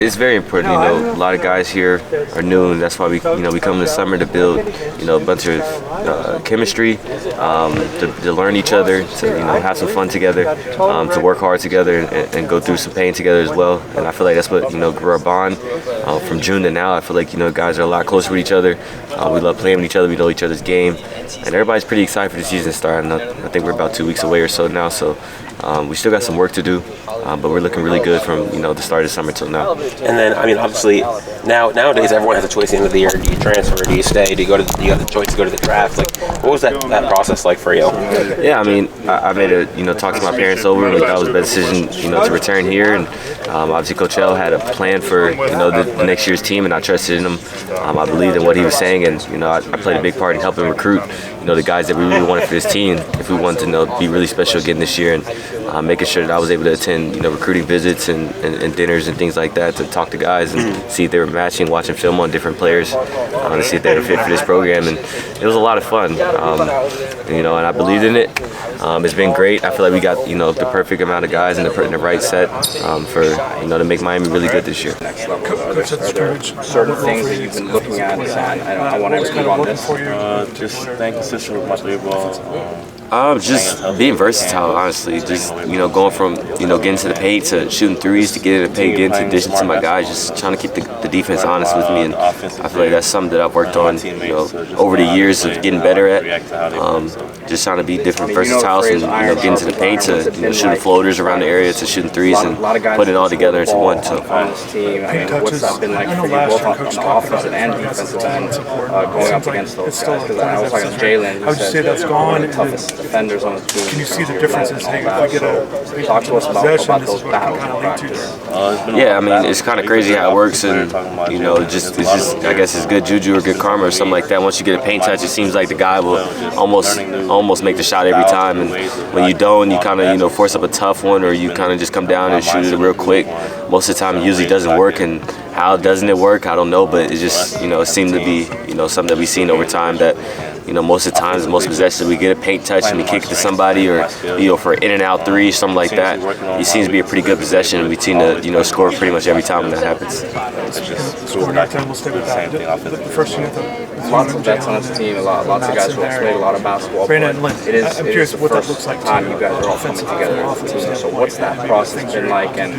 It's very important, a lot of guys here are new, and that's why we come in the summer to build, a bunch of chemistry, to learn each other, to, have some fun together, to work hard together and go through some pain together as well. And I feel like that's what, grew our bond. From June to now, I feel like, guys are a lot closer with each other. We love playing with each other, we know each other's game, and everybody's pretty excited for the season to start. And I think we're about 2 weeks away or so now, so we still got some work to do, but we're looking really good from, the start of the summer till now. And then, obviously, nowadays everyone has a choice at the end of the year. Do you transfer? Do you stay? Do you have the choice to go to the draft? Like, what was that process like for you? Yeah, I made a, talk to my parents over, and we thought it was the best decision, to return here. And obviously, Coach L had a plan for, the next year's team, and I trusted in him. I believed in what he was saying, and, I played a big part in helping recruit, the guys that we really wanted for this team if we wanted to, be really special again this year, and making sure that I was able to attend, recruiting visits and dinners and things like that to talk to guys and see if they were matching, watching film on different players, to see if they were fit for this program. And it was a lot of fun, and I believed in it. It's been great. I feel like we got, the perfect amount of guys and the right set for, to make Miami really good this year. Coach, are there certain things that you've been looking at and saying, I want to improve on this? Just staying consistent with my three ball. Just being versatile, honestly. Just, going from, getting to the paint to shooting threes to getting to the paint, getting to addition to my guys, just trying to keep the defense honest with me. And I feel like that's something that I've worked on, over the years of getting better at. Just trying to be different versatiles and, getting to the paint to, shooting floaters around the area to shooting threes and putting it all together into one. So. On this team, what's that been like for you both on the offensive and defensive end, going up against those guys? Because I was talking to Jalen, who said one of the toughest defenders on the team. Can you see the differences? Hey, if we get a talk to us about those battles in practice. Yeah, it's kind of crazy how it works, and it's just I guess it's good juju or good karma or something like that. Once you get a paint touch, it seems like the guy will almost make the shot every time, and when you don't, you kind of force up a tough one, or you kind of just come down and shoot it real quick. Most of the time, it usually doesn't work, and how doesn't it work? I don't know, but it just it seemed to be something that we've seen over time that. Most of the times, most possessions, we get a paint touch and we kick it to somebody, or for an in and out three, something like that. It seems to be a pretty good possession, and we seem to score pretty much every time when that happens. Lots of vets on this team, lots of guys who have played a lot of basketball. It is the first time you guys are all coming together as a team. So what's that process been like, and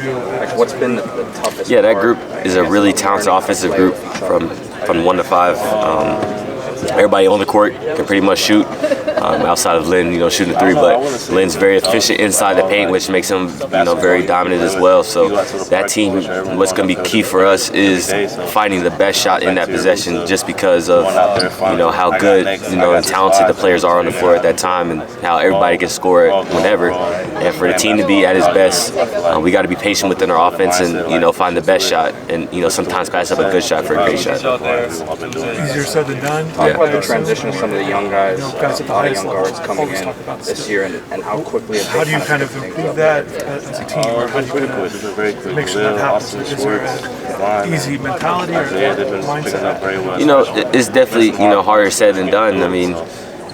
what's been the toughest? Yeah, that group is a really talented offensive group from 1 to 5. Everybody on the court can pretty much shoot, outside of Lynn, shooting a three. But Lynn's very efficient inside the paint, which makes him, very dominant as well. So that team, what's going to be key for us is finding the best shot in that possession, just because of, how good, and talented the players are on the floor at that time, and how everybody can score it whenever. And for the team to be at its best, we got to be patient within our offense and, find the best shot, and, sometimes pass up a good shot for a great shot. Easier said than done. Talk about the transition of some of the young guys, a lot of young guards coming in this year, and how quickly. How do you kind of improve that as a team, or how do you make sure that happens? Is there an easy mentality or mindset? It's definitely harder said than done.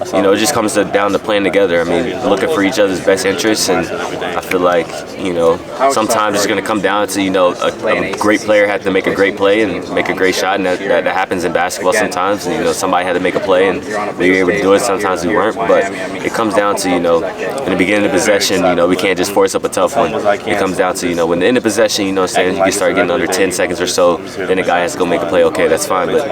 It just comes down to playing together. Looking for each other's best interests, and I feel like, sometimes it's going to come down to, a great player had to make a great play and make a great shot, and that happens in basketball sometimes. And, somebody had to make a play, and we were able to do it. Sometimes we weren't, but it comes down to, in the beginning of the possession, we can't just force up a tough one. It comes down to, when in the possession, you can start getting under 10 seconds or so, then the guy has to go make a play. Okay, that's fine, but,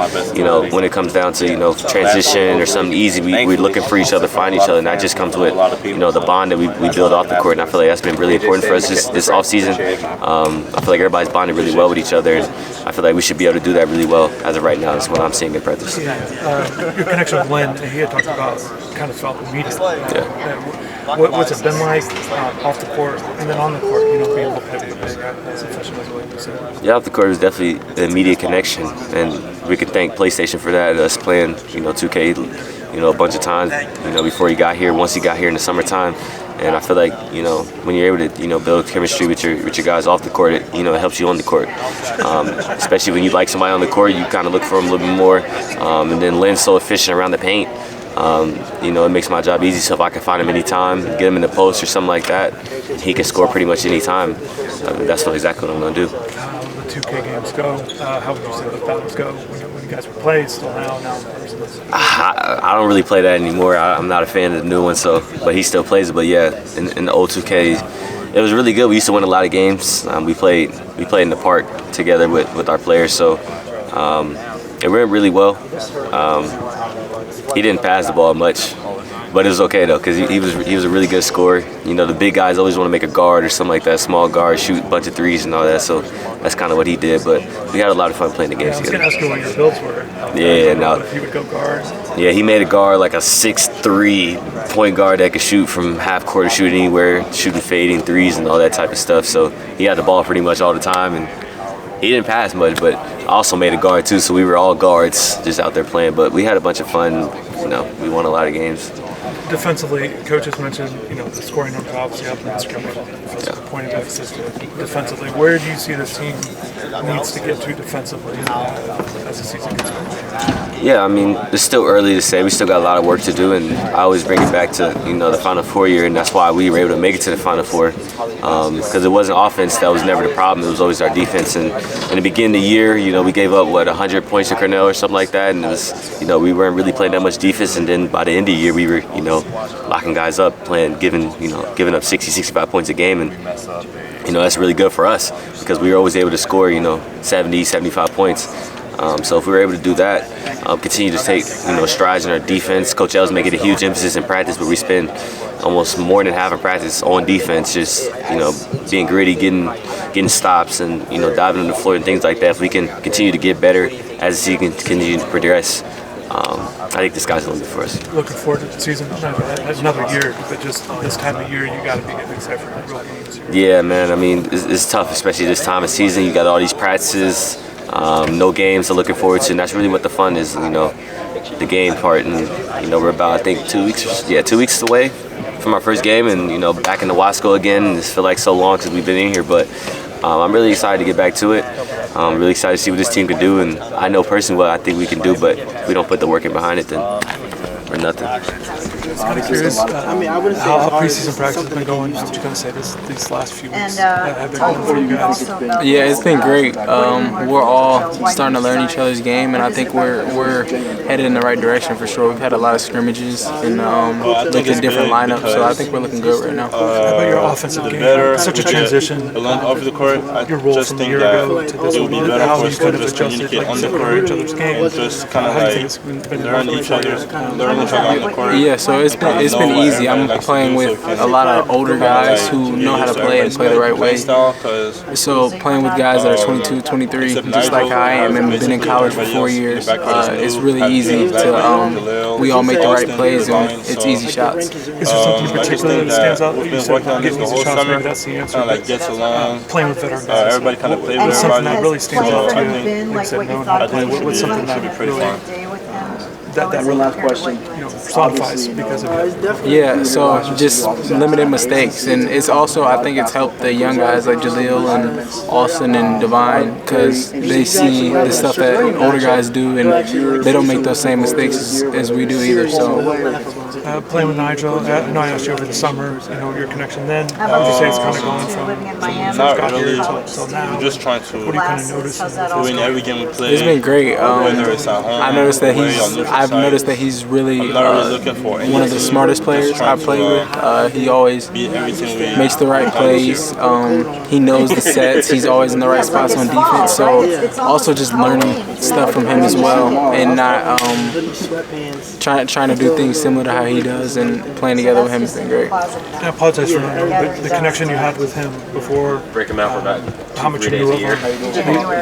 when it comes down to, transition or something easy, we're looking for each other, find each other, and that just comes with, the bond that we build off the court, and I feel like that's been really important for us this offseason. I feel like everybody's bonded really well with each other, and I feel like we should be able to do that really well as of right now. That's what I'm seeing in practice. Your connection with Lynn, he had talked about, kind of felt immediately. Yeah. What's it been like off the court and then on the court, being able to play as efficient as what you said? Yeah, off the court was definitely an immediate connection, and we can thank PlayStation for that, us playing, 2K, a bunch of times, before he got here, once he got here in the summertime. And I feel like, when you're able to, build chemistry with your guys off the court, it helps you on the court. Especially when you like somebody on the court, you kind of look for them a little bit more. And then Lynn's so efficient around the paint. You know, it makes my job easy. So if I can find him anytime, get him in the post or something like that, he can score pretty much any time. That's exactly what I'm going to do. The 2K games go. How would you say those battles go when you guys were playing still now versus? I don't really play that anymore. I'm not a fan of the new one, but he still plays it. But yeah, in the old 2K, it was really good. We used to win a lot of games. We played in the park together with our players, so it went really well. He didn't pass the ball much, but it was okay though, because he was a really good scorer. You know, the big guys always want to make a guard or something like that, small guard, shoot a bunch of threes and all that. So that's kind of what he did. But we had a lot of fun playing the games together. I was going to ask you what your builds were. Yeah, no. If he would go guard. Yeah, he made a guard like a 6'3" point guard that could shoot from half court or shoot anywhere, shooting fading threes and all that type of stuff. So he had the ball pretty much all the time, and he didn't pass much, but I also made a guard too, so we were all guards just out there playing. But we had a bunch of fun. You know, we won a lot of games. Defensively, coaches mentioned, you know, the scoring numbers obviously up in the scrimmage. That's a point of emphasis defensively. Where do you see this team needs to get to defensively as the season goes on? Yeah, I mean, it's still early to say. We still got a lot of work to do, and I always bring it back to, you know, the Final Four year, and that's why we were able to make it to the Final Four, because it wasn't offense that was never the problem. It was always our defense. And in the beginning of the year, you know, we gave up 100 points to Cornell or something like that, and it was, you know, we weren't really playing that much defense. And then by the end of the year, we were, you know, locking guys up, giving up 60, 65 points a game, and you know, that's really good for us because we were always able to score, you know, 70, 75 points. So if we were able to do that, continue to take, you know, strides in our defense. Coach L's making a huge emphasis in practice, but we spend almost more than half of practice on defense, just, you know, being gritty, getting stops, and, you know, diving on the floor and things like that. If we can continue to get better as the season continues to progress, I think the sky's the limit for us. Looking forward to the season, another year, but just this time of year, you got to be getting excited for the real games. Yeah, man. I mean, it's tough, especially this time of season. You got all these practices, no games to looking forward to, and that's really what the fun is, you know, the game part. And, you know, we're about, I think, 2 weeks away from our first game, and, you know, back in the Wasco again. This feels like so long since we've been in here, but I'm really excited to get back to it. I'm really excited to see what this team can do, and I know personally what I think we can do, but if we don't put the work in behind it, then we're nothing. I'm curious how preseason practice has been going. What you gonna say these last few weeks have been going for you guys? Yeah, it's been great. We're all starting to learn each other's game, and I think we're headed in the right direction for sure. We've had a lot of scrimmages and looked at different lineups, so I think we're looking good right now. How about your offensive game? Such a transition. Off the court, Your role from a year ago to this one. How you could have adjusted on the court, each other's game. just kind of like learn each other on the court. Yeah, so it's been easy. I'm playing with a lot of older guys who know how to play and play the right way. So playing with guys that are 22, 23, just like I am, and been in college for 4 years, it's really easy to, we all make the right plays and it's easy shots. Is there something in particular that stands out? You said getting easy shots, maybe that's the answer. Playing with veteran guys. Everybody kind of plays with Something that everybody. really stands out to you, like said, knowing how to play. What's something that really that really, you know, personifies because of it? Yeah, so just limited mistakes, and it's also, I think it's helped the young guys like Jaleel and Austin and Divine, because they see the stuff that older guys do and they don't make those same mistakes as we do either. So playing with Nijel, I know I asked you over the summer, you know, your connection then. Would you say it's kind of going from Not really. till now? We're just trying to What do you kind of notice? win every game we play. it's been great. Whether it's at home, I noticed that away, on neutral I've side. noticed that he's really I'm not really looking for one of the smartest players I play with. He always beat everything we makes the right plays. He knows the sets. He's always in the right spots on defense. So also just learning stuff from him as well, and not trying to do things similar to how he does, and playing together with him has been great. I apologize for the connection you had with him before. Break him out for about How much you knew of him,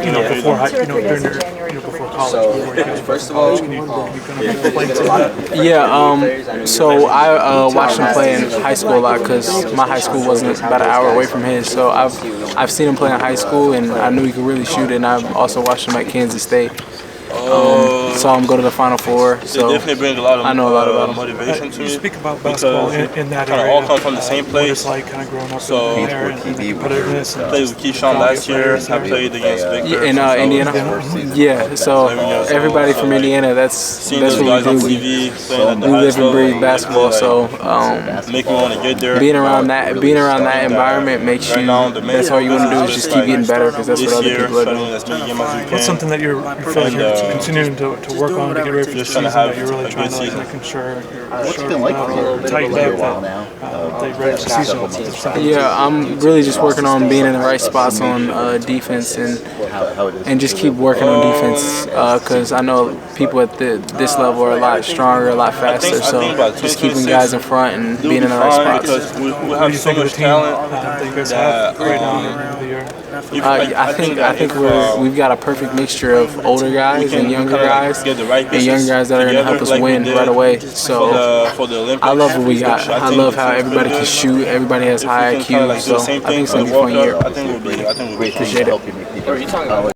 you know, before during your, before college, before you guys first of all, can you kind of explain to that? Yeah, so I watched him play in high school a lot because my high school wasn't about an hour away from his. So I've seen him play in high school, and I knew he could really shoot it, and I've also watched him at Kansas State. saw him go to the Final Four, so definitely bring a lot of I know a lot about him. motivation to You me. speak about basketball in that kind of area. all come from the same What it's place. like kind of growing up So, in there and the competitiveness. I played with Keyshawn last year. I played against Victor. In Indiana? Yeah, so everybody from Indiana, that's Seeing those what guys on we do. TV playing at the We live highest and level, breathe basketball, so make me want to get there. being around that environment makes you. That's all you want to do is just keep getting better because that's what other people are doing. What's something that you feel like you're continuing to work on to get ready for the season that you're really trying to making sure you're tightened up that you're ready for the season? Yeah, I'm really just working on being in the right spots on defense and just keep working on defense because I know people at this level are a lot stronger, a lot faster. So just keeping guys in front and being in the right spots. Because we have so much talent that you guys have right now at the end of the year. I think we've got a perfect mixture of older guys and younger guys, and young guys that are going to help us win right away. So I love what we got. I love how everybody can shoot. Everybody has high IQ. So I think it's going to be a fun year. I think we'll be Appreciate it.